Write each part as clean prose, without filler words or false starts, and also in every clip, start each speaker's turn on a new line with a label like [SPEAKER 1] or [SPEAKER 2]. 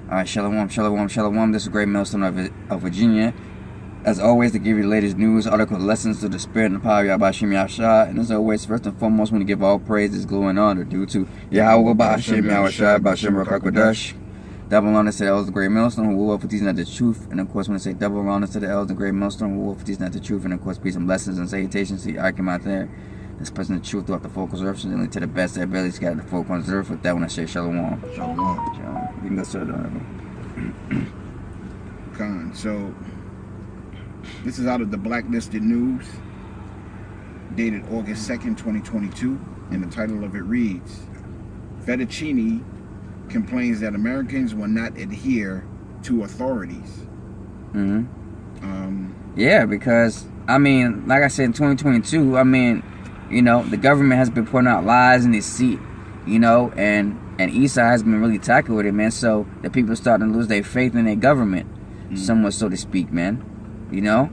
[SPEAKER 1] Alright, shalom, shalom, shalom. This is Great Millstone of Virginia. As always, to give you the latest news, articles, lessons to the spirit and the power of Yahweh Yahshua. And as always, first and foremost, we want to give all praises, glory, and honor due to Yahweh Ba'ashem Yahshua Ba'ashem Rakakwadash. Double honor to the elders of the Great Millstone who will for teaching not the truth. And of course, when I say double honor to the elders of the Great Millstone who will for teaching not the truth. And of course, peace and blessings and salutations to Akim out there. This person the truth throughout the folk on earth, and to the best of their ability, scattered the folk on earth. With that, when I say shalom. Shalom. You can go start on.
[SPEAKER 2] Con. So, this is out of the Blacklisted News, dated August 2nd, 2022, and the title of it reads, Fettuccine complains that Americans will not adhere to authorities.
[SPEAKER 1] Yeah, because, I mean, like I said, in 2022, I mean, you know, the government has been putting out lies in deceit, you know, and Esau has been really attacking with it, man. So the people are starting to lose their faith in their government, somewhat, so to speak, man. You know,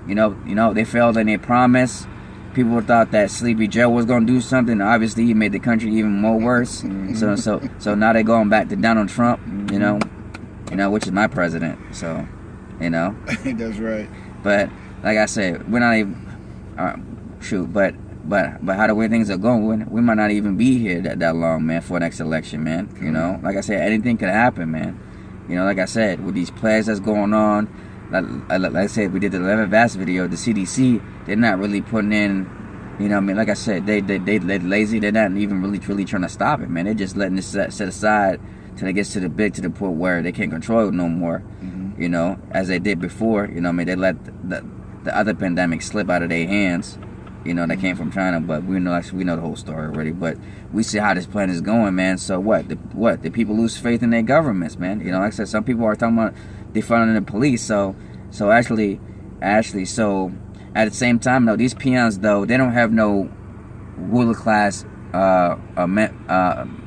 [SPEAKER 1] you know, they failed in their promise. People thought that Sleepy Joe was gonna do something. Obviously, he made the country even more worse. So now they're going back to Donald Trump, you know, which is my president. So, you know,
[SPEAKER 2] that's right.
[SPEAKER 1] But like I said, we're not even. But how the way things are going, we might not even be here that long, man, for the next election, man. You know, like I said, anything could happen, man. You know, like I said, with these plagues that's going on, like I said, we did the 11 VAS video, the CDC, they're not really putting in, you know what I mean? Like I said, they're lazy. They're not even really trying to stop it, man. They're just letting it set aside till it gets to the point where they can't control it no more, you know, as they did before. You know what I mean? They let the other pandemic slip out of their hands. You know, that came from China, but we know the whole story already. But we see how this plan is going, man. So what? The people lose faith in their governments, man. You know, like I said, some people are talking about defunding the police. So actually, so at the same time, though, these peons, though, they don't have no ruler class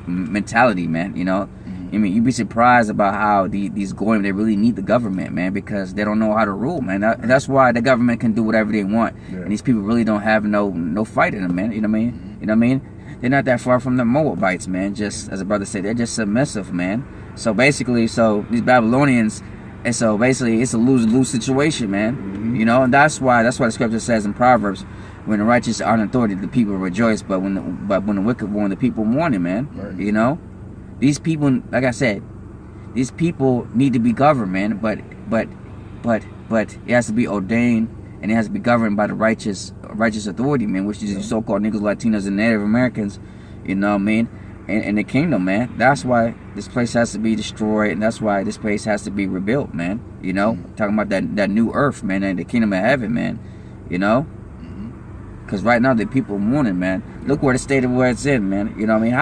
[SPEAKER 1] mentality, man. You know, I mean, you'd be surprised about how these goyim, they really need the government, man, because they don't know how to rule, man. That's why the government can do whatever they want, and these people really don't have no fight in them, man. You know what I mean? You know what I mean? They're not that far from the Moabites, man. Just as a brother said, they're just submissive, man. So basically, these Babylonians, and so basically, it's a lose-lose situation, man. You know, and that's why the scripture says in Proverbs, when the righteous are in authority, the people rejoice, but when the wicked mourn, the people mourning, man. Right. You know. These people, like I said, these people need to be governed, man. But it has to be ordained and it has to be governed by the righteous authority, man, which is the so-called Negroes, Latinos, and Native Americans. You know what I mean? And the kingdom, man. That's why this place has to be destroyed, and that's why this place has to be rebuilt, man. You know, talking about that new earth, man, and the kingdom of heaven, man. You know. Because right now the people are mourning, man. Look where the state of where it's in, man. You know what I mean?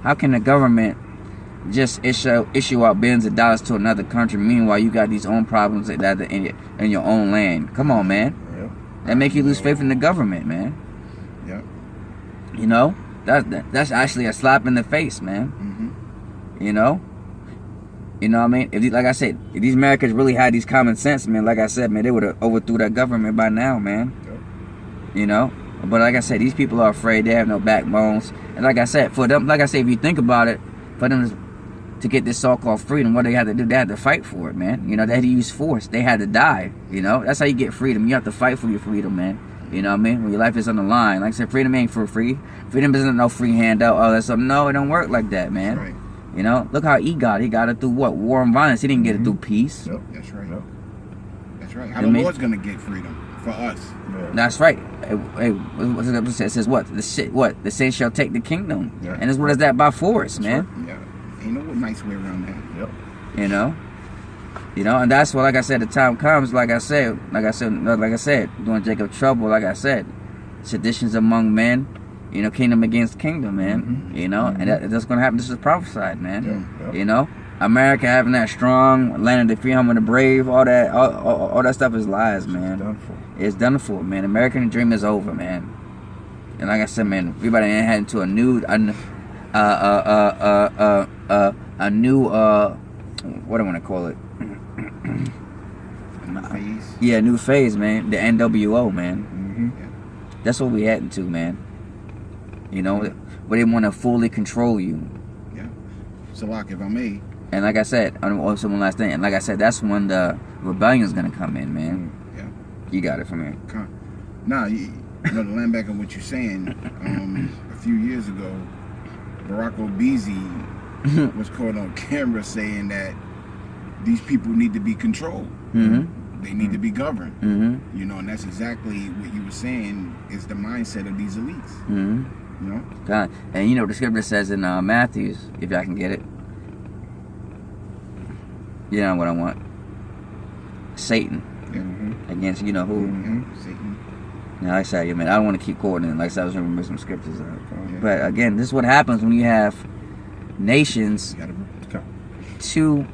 [SPEAKER 1] How can the government just issue out billions of dollars to another country? Meanwhile, you got these own problems that are in your own land. Come on, man. Yep. That make you lose faith in the government, man.
[SPEAKER 2] Yep.
[SPEAKER 1] You know, that's actually a slap in the face, man. You know what I mean? Like I said, if these Americans really had these common sense, man, like I said, man, they would have overthrew that government by now, man. Yep. You know. But like I said, these people are afraid. They have no backbones. And like I said, for them, like I said, if you think about it, for them to get this so-called freedom, what they had to do, they had to fight for it, man. You know, they had to use force. They had to die. You know, that's how you get freedom. You have to fight for your freedom, man. You know what I mean? When your life is on the line. Like I said, freedom ain't for free. Freedom isn't no free handout. Oh, that's something. No, it don't work like that, man. Right. You know, look how he got it. He got it through what? War and violence. He didn't get it through peace.
[SPEAKER 2] Yep, that's right. Yep. That's right. How the Lord's gonna get freedom for us? Yeah.
[SPEAKER 1] That's right. It says what? The saints shall take the kingdom. Yeah. And what is that by force, man?
[SPEAKER 2] Right. Yeah. Ain't no nice way around that. Yep.
[SPEAKER 1] You know, and that's what, like I said, the time comes, like I said, doing Jacob trouble, like I said, seditions among men, you know, kingdom against kingdom, man. You know, and that's gonna happen. This is prophesied, man. Yeah. You know, America having that strong land of the free, home of the brave, all that stuff is lies, man. It's done for, man. American dream is over, man. And like I said, man, everybody heading to a new what do I want to call it?
[SPEAKER 2] Phase.
[SPEAKER 1] Yeah, new phase, man. The NWO, man. That's what we heading to, man. You know, where they want to fully control you.
[SPEAKER 2] Yeah. So, like, if I may,
[SPEAKER 1] And like I said, also one last thing. And like I said, that's when the rebellion is gonna come in, man.
[SPEAKER 2] Yeah.
[SPEAKER 1] You got it from here.
[SPEAKER 2] Nah, you know, to land back on what you're saying, a few years ago, Barack Obese was caught on camera saying that these people need to be controlled.
[SPEAKER 1] Mm-hmm.
[SPEAKER 2] They need to be governed.
[SPEAKER 1] Mm-hmm.
[SPEAKER 2] You know, and that's exactly what you were saying is the mindset of these elites.
[SPEAKER 1] Mm-hmm.
[SPEAKER 2] You know?
[SPEAKER 1] And you know, the scripture says in Matthews, if I can get it. You know what I want? Satan.
[SPEAKER 2] Yeah.
[SPEAKER 1] Against, you know who?
[SPEAKER 2] Yeah. Satan.
[SPEAKER 1] Now, like I said, man, I don't want to keep quoting it. Like I said, I was going to remember some scriptures.
[SPEAKER 2] Yeah.
[SPEAKER 1] But again, this is what happens when you have nations, two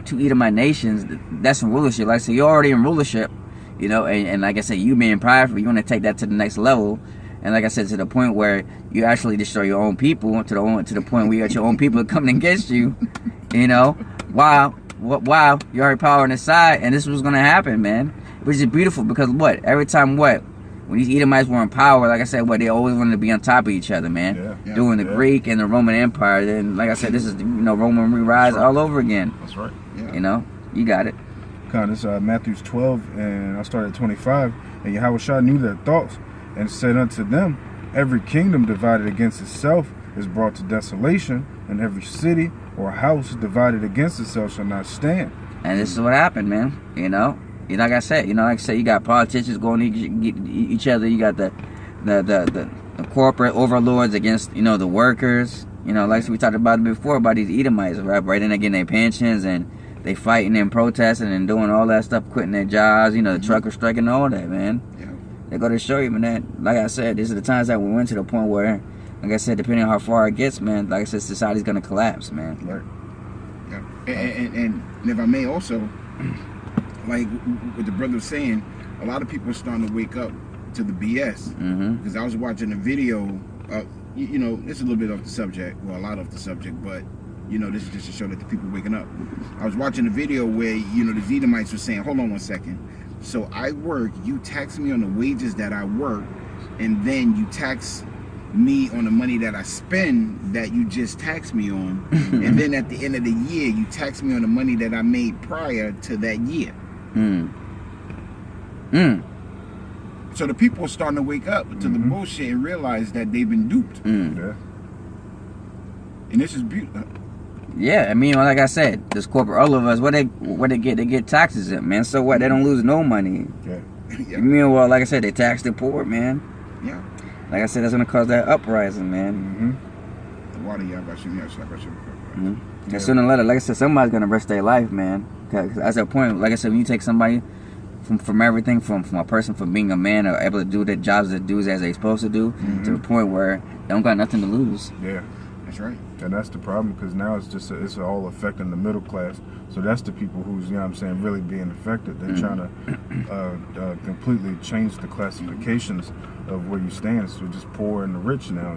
[SPEAKER 1] Edomite nations, that's in rulership. Like I said, you're already in rulership, you know, and like I said, you being prideful, you want to take that to the next level. And like I said, to the point where you actually destroy your own people, to the point where you got your own people coming against you, you know. Wow, you already power on the side, and this was going to happen, man. Which is beautiful because every time when these Edomites were in power, like I said, they always wanted to be on top of each other, man.
[SPEAKER 2] Yeah.
[SPEAKER 1] During the Greek and the Roman Empire, then like I said, this is Roman re-rise all over again.
[SPEAKER 3] That's right.
[SPEAKER 2] Yeah.
[SPEAKER 1] You know, you got it.
[SPEAKER 3] This Matthew 12, and I started at 25. And Yahushua knew their thoughts, and said unto them, every kingdom divided against itself is brought to desolation, and every city or house divided against itself shall not stand.
[SPEAKER 1] And this is what happened, man. You know, like I said, you got politicians going to each other. You got the corporate overlords against the workers. Like we talked about before about these Edomites, right? And they're getting their pensions and they fighting and protesting and doing all that stuff, quitting their jobs. The truckers striking, all that, man.
[SPEAKER 2] Yeah.
[SPEAKER 1] They go to show you, man. That, like I said, these are the times that we went to the point where, like I said, depending on how far it gets, man, like I said, society's gonna collapse, man.
[SPEAKER 2] Right. Yeah. And if I may also, like what the brother was saying, a lot of people are starting to wake up to the BS. Because I was watching a video. This is a little bit off the subject. Well, a lot off the subject, but this is just to show that the people waking up. I was watching a video where the Edomites were saying, "Hold on one second. So I work, you tax me on the wages that I work, and then you tax me on the money that I spend that you just taxed me on, and then at the end of the year, you tax me on the money that I made prior to that year." So the people are starting to wake up to the bullshit and realize that they've been duped.
[SPEAKER 3] Yeah.
[SPEAKER 2] And this is beautiful.
[SPEAKER 1] Yeah, I mean, like I said, this corporate, all of us, what they get? They get taxes in, man. So what? They don't lose no money.
[SPEAKER 3] Yeah.
[SPEAKER 2] Yeah.
[SPEAKER 1] Meanwhile, like I said, they tax the poor, man.
[SPEAKER 2] Yeah.
[SPEAKER 1] Like I said, that's gonna cause that uprising, man.
[SPEAKER 2] The water,
[SPEAKER 1] And sooner or later, like I said, somebody's gonna risk their life, man. Cause at that point, like I said, when you take somebody from everything, from a person from being a man or able to do the jobs that do as they supposed to do, to the point where they don't got nothing to lose.
[SPEAKER 3] Yeah.
[SPEAKER 2] That's right.
[SPEAKER 3] And that's the problem, because now it's all affecting the middle class. So that's the people who's, really being affected. They're trying to completely change the classifications of where you stand. So just poor and the rich now,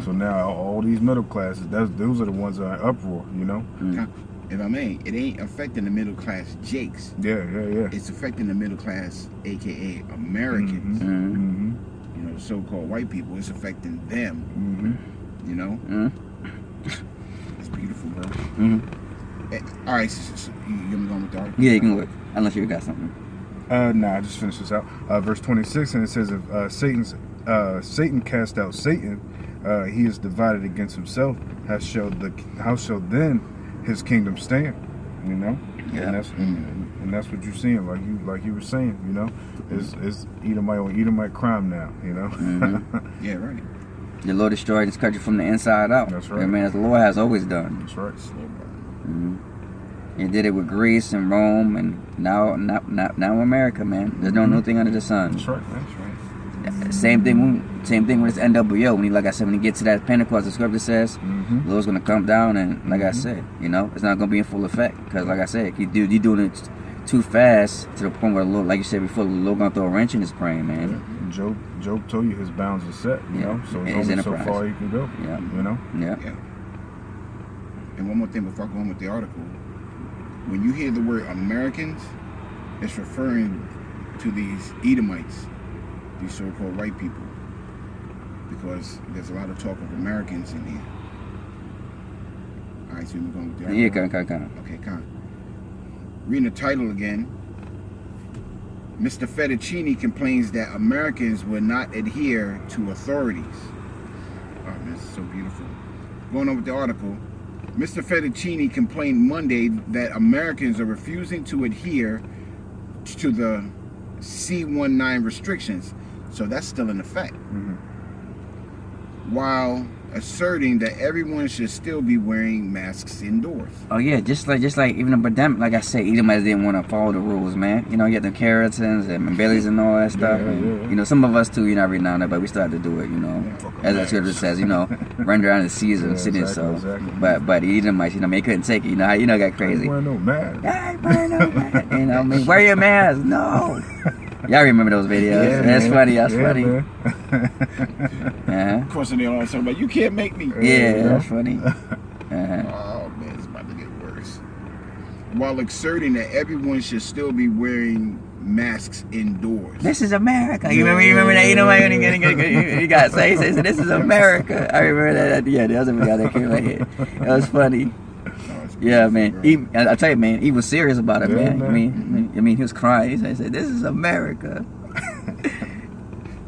[SPEAKER 3] So now all these middle classes, those are the ones that are in uproar,
[SPEAKER 2] If I may, it ain't affecting the middle class Jakes.
[SPEAKER 3] Yeah.
[SPEAKER 2] It's affecting the middle class, aka Americans. The so-called white people. It's affecting them. It's beautiful, bro. All right, so you want me going with the article?
[SPEAKER 1] Yeah, you can look. Unless you got something.
[SPEAKER 3] Nah, I just finished this out. Verse 26, and it says, if Satan cast out Satan, he is divided against himself. How shall then his kingdom stand?
[SPEAKER 1] Yeah.
[SPEAKER 3] And that's what you're seeing, like you were saying, it's Edomite on Edomite crime now,
[SPEAKER 2] Yeah, right.
[SPEAKER 1] The Lord destroyed this country from the inside out.
[SPEAKER 3] That's right.
[SPEAKER 1] I mean, as the Lord has always done.
[SPEAKER 3] That's right.
[SPEAKER 1] He did it with Greece and Rome, and now America, man. There's no new thing under the sun.
[SPEAKER 3] That's right.
[SPEAKER 1] Same thing with this NWO. When you get to that Pentecost, the scripture says, the Lord's gonna come down, and like I said, it's not gonna be in full effect, because like I said, you're doing it too fast to the point where the Lord, like you said before, the Lord gonna throw a wrench in his brain, man.
[SPEAKER 3] Yeah. Job told you his bounds are set, so it's only so far he can go.
[SPEAKER 1] Yeah.
[SPEAKER 2] Yeah. And one more thing before I go on with the article. When you hear the word Americans, it's referring to these Edomites, these so-called white people, because there's a lot of talk of Americans in here. All right, so we're going with the
[SPEAKER 1] Yeah,
[SPEAKER 2] article.
[SPEAKER 1] kind of.
[SPEAKER 2] Okay, con. Reading the title again. Mr. Fettuccini complains that Americans will not adhere to authorities. Oh, man, this is so beautiful. Going on with the article. Mr. Fettuccini complained Monday that Americans are refusing to adhere to the C-19 restrictions. So that's still in effect. While asserting that everyone should still be wearing masks indoors.
[SPEAKER 1] Oh yeah, just like even the pandemic, like I said, Edomites didn't want to follow the rules, man. You know, you get the Caratins and Baileys and all that stuff. You know, some of us too, you know, every now and then, but we still have to do it, you know. As the scripture says, you know, render unto Caesar,
[SPEAKER 3] Exactly.
[SPEAKER 1] But the Edomites, you know, they couldn't take it, you know, it got crazy.
[SPEAKER 3] I ain't wearing no mask.
[SPEAKER 1] I ain't wearing no mask. You know, I mean, wear your mask. No. Y'all remember those videos?
[SPEAKER 3] Yeah,
[SPEAKER 1] That's
[SPEAKER 3] man.
[SPEAKER 1] funny. That's
[SPEAKER 3] Yeah,
[SPEAKER 1] funny.
[SPEAKER 2] Of course, they all talking about, you can't make me.
[SPEAKER 1] Yeah, that's funny.
[SPEAKER 2] Oh, man, it's about to get worse. While asserting that everyone should still be wearing masks indoors.
[SPEAKER 1] This is America. You remember that? You know, you got to say, this is America. I remember that. Yeah, the other guy that came in my head. That was funny. Yeah, man. I tell you, man, he was serious about it, man. I mean, he was crying. He said, "This is America."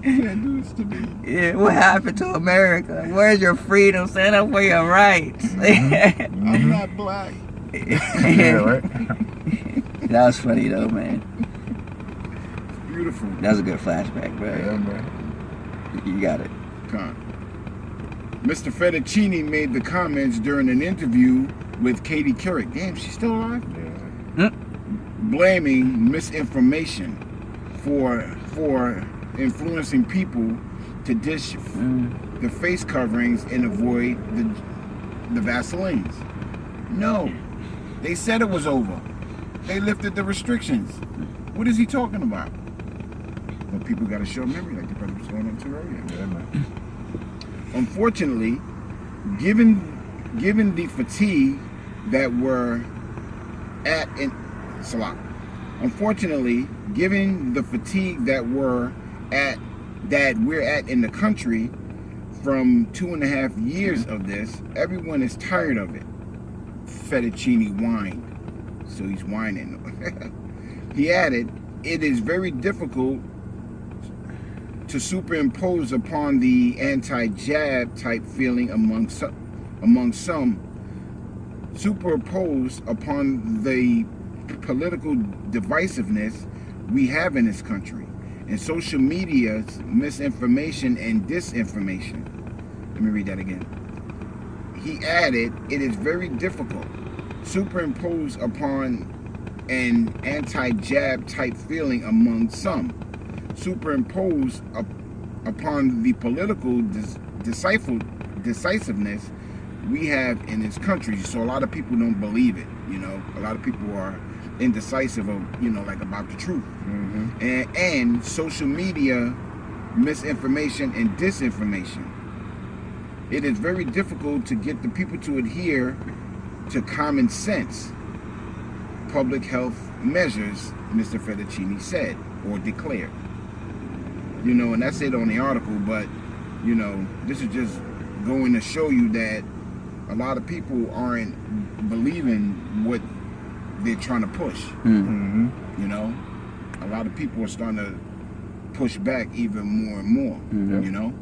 [SPEAKER 2] You can't do this to me.
[SPEAKER 1] Yeah, what happened to America? Where's your freedom? Stand up for your rights.
[SPEAKER 2] I'm not black.
[SPEAKER 3] Yeah, right.
[SPEAKER 1] That was funny though, man.
[SPEAKER 2] Beautiful.
[SPEAKER 1] That was a good flashback, bro.
[SPEAKER 3] Yeah, man.
[SPEAKER 1] You got it.
[SPEAKER 2] Con. Mr. Fettuccini made the comments during an interview with Katie Couric. Damn, she's still alive?
[SPEAKER 3] Yeah.
[SPEAKER 2] Blaming misinformation for influencing people to dish the face coverings and avoid the Vaselines. No, they said it was over. They lifted the restrictions. What is he talking about? But people got a short memory, like the brother was going on to earlier.
[SPEAKER 3] Yeah, man.
[SPEAKER 2] Unfortunately, given the fatigue that we're at in Salah. Unfortunately, given the fatigue that we're at in the country from 2.5 years of this, everyone is tired of it. Fettuccini whined. So he's whining. He added, it is very difficult to superimpose upon the anti-jab type feeling among some, superimpose upon the political divisiveness we have in this country and social media's misinformation and disinformation. Let me read that again. He added, it is very difficult superimpose upon an anti-jab type feeling among some, superimpose upon the political decisiveness we have in this country. So a lot of people don't believe it, you know. A lot of people are indecisive of, you know, like about the truth. And social media misinformation and disinformation. It is very difficult to get the people to adhere to common sense public health measures, Mr. Fettuccini said or declared. You know, and that's it on the article, but, you know, this is just going to show you that a lot of people aren't believing what they're trying to push. You know, a lot of people are starting to push back even more and more, you know?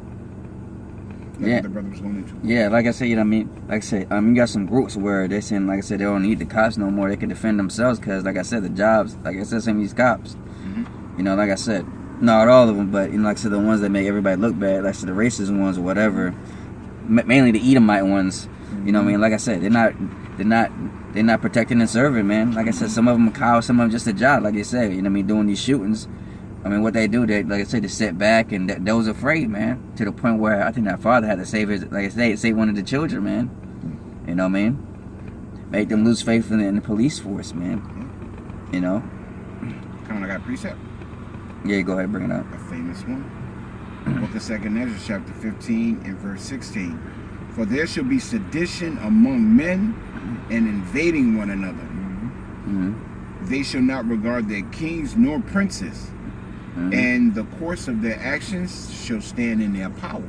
[SPEAKER 2] That's what the brother was going into.
[SPEAKER 1] Yeah, like I said, you know what I mean? Like I said, you got some groups where they're saying, like I said, they don't need the cops no more. They can defend themselves because, like I said, the jobs, like I said, some of these cops, you know, like I said, not all of them, but, you know, like I said, the ones that make everybody look bad, like I said, the racist ones or whatever, mainly the Edomite ones, you know what I mean? Like I said, they're not protecting and serving, man. Like I said, some of them are cowards, some of them just a job, like you said, you know what I mean, doing these shootings. I mean, what they do, they, like I said, they sit back and they was afraid, man, to the point where I think that father had to save his, like I said, save one of the children, man. You know what I mean? Make them lose faith in the police force, man. You know?
[SPEAKER 2] Kind of got a precept.
[SPEAKER 1] Yeah, go ahead, bring it up.
[SPEAKER 2] A famous one. Book of 2nd Ezra, chapter 15 and verse 16. For there shall be sedition among men and invading one another. They shall not regard their kings nor princes. And the course of their actions shall stand in their power.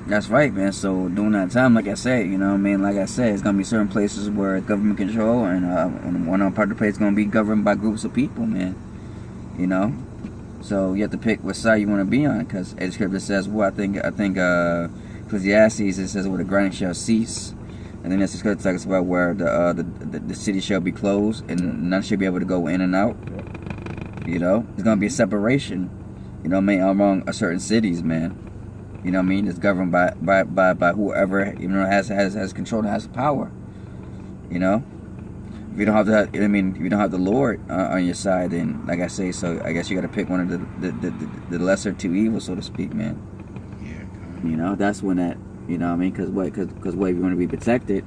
[SPEAKER 1] That's right, man. So during that time, like I said, you know what I mean? Like I said, it's going to be certain places where government control, and one part of the place is going to be governed by groups of people, man. You know? So you have to pick what side you want to be on, because the scripture says, well, I think Ecclesiastes, it says, where the grinding shall cease. And then the scripture talks about where the city shall be closed, and none shall be able to go in and out. You know? There's going to be a separation, you know what I mean, among certain cities, man. You know what I mean? It's governed by whoever, you know, has control and has power. You know? If you don't have that, I mean, if you don't have the Lord on your side, then, like I say, so I guess you got to pick one of the lesser two evils, so to speak, man.
[SPEAKER 2] Yeah.
[SPEAKER 1] You know, that's when that, you know what I mean? Because what if you want to be protected,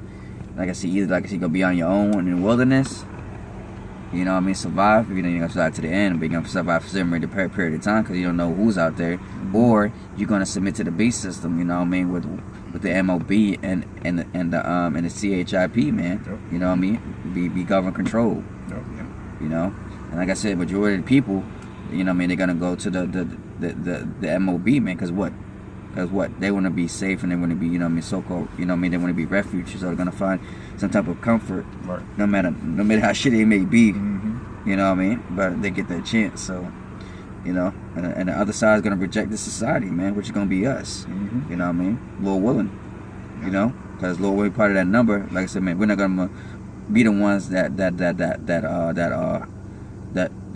[SPEAKER 1] like I see, either you're gonna be on your own in the wilderness. You know what I mean? Survive. You know, you're going to survive to the end, but you're going to survive for some period of time because you don't know who's out there. Or you're going to submit to the beast system, you know what I mean, with the MOB and the CHIP, man.
[SPEAKER 3] Yep.
[SPEAKER 1] You know what I mean? Be government controlled.
[SPEAKER 3] Yep.
[SPEAKER 1] You know? And like I said, majority of the people, you know what I mean, they're going to go to the MOB, man, because what? Because what? They want to be safe and they want to be, you know what I mean, so-called, you know what I mean, they want to be refugees, so they're going to find some type of comfort,
[SPEAKER 3] Right.
[SPEAKER 1] no matter how shitty it may be,
[SPEAKER 3] Mm-hmm.
[SPEAKER 1] you know what I mean, but they get that chance, so, you know, and the other side is going to reject the society, man, which is going to be us,
[SPEAKER 3] Mm-hmm.
[SPEAKER 1] you know what I mean, Lord willing, you know, because Lord willing, part of that number, like I said, man, we're not going to be the ones that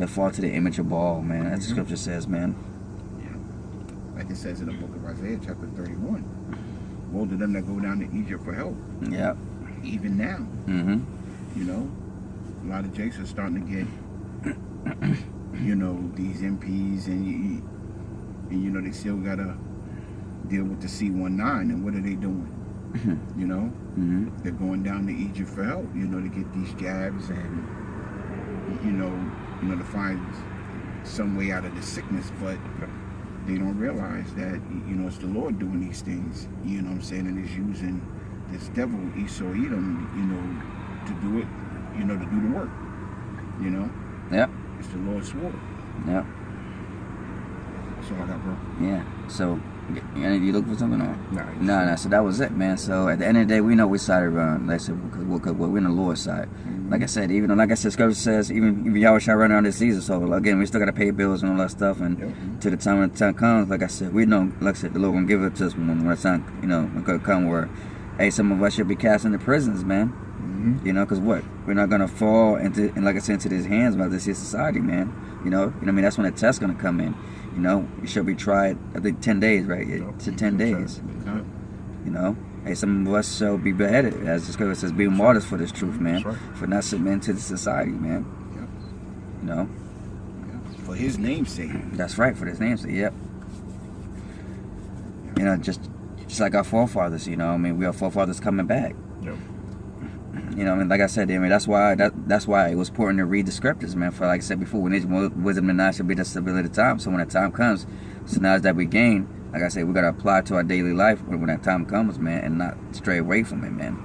[SPEAKER 1] fall to the image of Baal, man, as the scripture says, man.
[SPEAKER 2] Like it says in the book of Isaiah, chapter 31. Woe to them that go down to Egypt for help.
[SPEAKER 1] Yeah.
[SPEAKER 2] Even now.
[SPEAKER 1] Mm-hmm.
[SPEAKER 2] You know, a lot of Jakes are starting to get, you know, these MPs, and you know, they still got to deal with the C-19, and what are they doing? You know, they're going down to Egypt for help, you know, to get these jabs and, you know, to find some way out of the sickness, but they don't realize that, you know, it's the Lord doing these things, you know what I'm saying, and he's using this devil, Esau Edom, you know, to do it, you know, to do the work, you know?
[SPEAKER 1] Yep.
[SPEAKER 2] It's the Lord's sword.
[SPEAKER 1] Yep.
[SPEAKER 2] That's all I got, bro.
[SPEAKER 1] Yeah. So, you look for something on?
[SPEAKER 3] Nah.
[SPEAKER 1] So that was it, man. So at the end of the day, we know we sided around, like I said, because we're on the Lord's side. Like I said, Scripture says, even y'all shall run around this season. So again, we still got to pay bills and all that stuff. And till the time comes, like I said, we know, like I said, the Lord gonna give it to us when the time, you know, gonna come where, hey, some of us should be cast into prisons, man. You know, because what? We're not gonna fall into, and like I said, into these hands by this here society, man. You know what I mean? That's when the test's gonna come in. You know, you should be tried, I think 10 days, right? It's 10 days. You know, hey, some of us shall be beheaded, as the scripture says, being martyrs for this truth, man.
[SPEAKER 3] Right.
[SPEAKER 1] For not submitting to the society, man. You know?
[SPEAKER 2] For his name's sake.
[SPEAKER 1] That's right, for his name's sake, yep. You know, just like our forefathers, you know, I mean, we are forefathers coming back.
[SPEAKER 3] Yep.
[SPEAKER 1] You know, I mean, like I said, I mean, that's why it was important to read the scriptures, man. For like I said before, when there's wisdom and knowledge should be the stability of time. So when that time comes, so knowledge that we gain, like I said, we gotta apply to our daily life when that time comes, man, and not stray away from it, man.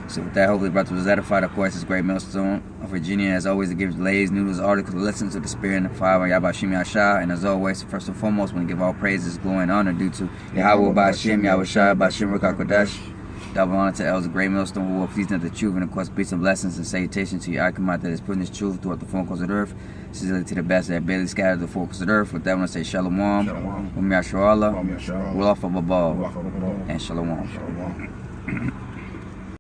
[SPEAKER 1] So with that, hopefully, brothers was edified. Of course, it's Great Millstone of Virginia, as always, to give Lays, Noodles, articles, listen to the Spirit and the Fire by Yabashim Yashah. And as always, first and foremost, we want to give all praises, glory, and honor due to Yahweh Bashim, Yahweh Shai, Bashim Rakakodash. Double honor to elders of Great Millstone who will please the truth, and of course, peace and blessings and salutations to your Akamat that is putting this truth throughout the four corners of the earth. Sincerely to the best that barely scattered the four corners of the earth. With that, I want to say Shalom,
[SPEAKER 3] Shalom.
[SPEAKER 1] Umyasharallah,
[SPEAKER 3] Shalom.
[SPEAKER 1] Wulafa Babal,
[SPEAKER 3] Shalom.
[SPEAKER 1] and Shalom.
[SPEAKER 3] Shalom.